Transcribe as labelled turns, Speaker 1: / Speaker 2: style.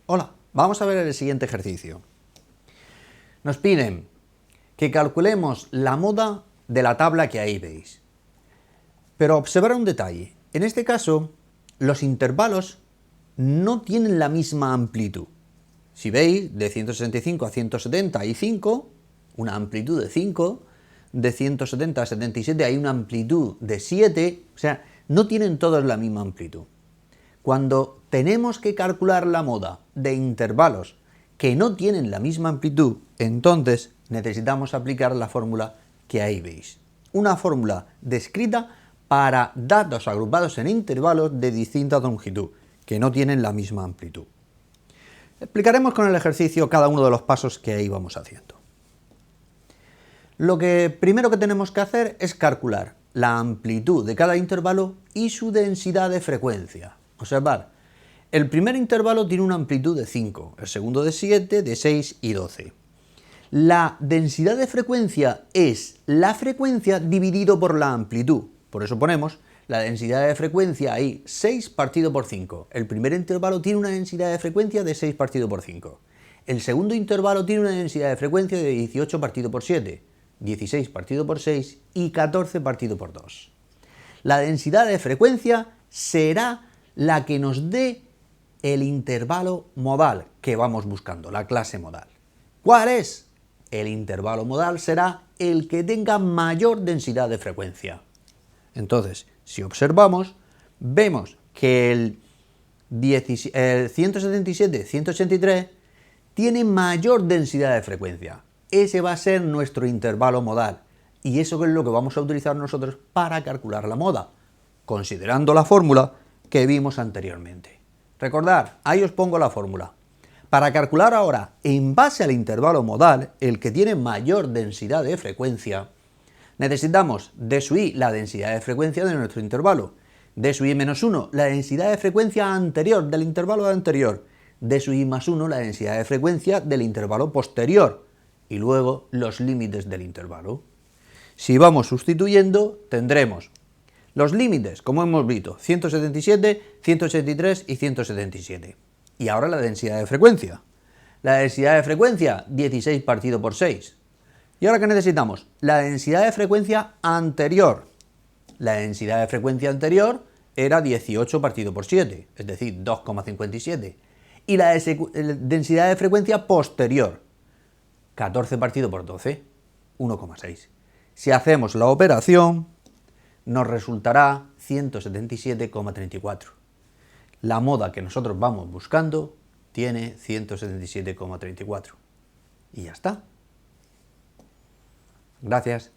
Speaker 1: Hola, vamos a ver el siguiente ejercicio. Nos piden que calculemos la moda de la tabla que ahí veis. Pero observar un detalle. En este caso, los intervalos no tienen la misma amplitud. Si veis, de 165 a 170 hay 5, una amplitud de 5, de 170 a 77 hay una amplitud de 7, o sea, no tienen todos la misma amplitud. Cuando tenemos que calcular la moda de intervalos que no tienen la misma amplitud, entonces necesitamos aplicar la fórmula que ahí veis. Una fórmula descrita para datos agrupados en intervalos de distinta longitud, que no tienen la misma amplitud. Explicaremos con el ejercicio cada uno de los pasos que ahí vamos haciendo. Lo que primero que tenemos que hacer es calcular la amplitud de cada intervalo y su densidad de frecuencia. Observad, el primer intervalo tiene una amplitud de 5, el segundo de 7, de 6 y 12. La densidad de frecuencia es la frecuencia dividido por la amplitud. Por eso ponemos la densidad de frecuencia ahí, 6 partido por 5. El primer intervalo tiene una densidad de frecuencia de 6 partido por 5. El segundo intervalo tiene una densidad de frecuencia de 18 partido por 7, 16 partido por 6 y 14 partido por 2. La densidad de frecuencia será la que nos dé el intervalo modal que vamos buscando, la clase modal. ¿Cuál es? El intervalo modal será el que tenga mayor densidad de frecuencia. Entonces, si observamos, vemos que el 177-183 tiene mayor densidad de frecuencia. Ese va a ser nuestro intervalo modal. Y eso es lo que vamos a utilizar nosotros para calcular la moda, considerando la fórmula que vimos anteriormente. Recordad, ahí os pongo la fórmula. Para calcular ahora, en base al intervalo modal, el que tiene mayor densidad de frecuencia, necesitamos de su i la densidad de frecuencia de nuestro intervalo, de su i menos 1 la densidad de frecuencia anterior del intervalo anterior, de su i más 1 la densidad de frecuencia del intervalo posterior, y luego los límites del intervalo. Si vamos sustituyendo, tendremos los límites, como hemos visto, 177, 183 y 177. Y ahora la densidad de frecuencia. La densidad de frecuencia, 16 partido por 6. ¿Y ahora qué necesitamos? La densidad de frecuencia anterior. La densidad de frecuencia anterior era 18 partido por 7, es decir, 2,57. Y la densidad de frecuencia posterior, 14 partido por 12, 1,6. Si hacemos la operación, nos resultará 177,34. La moda que nosotros vamos buscando tiene 177,34. Y ya está. Gracias.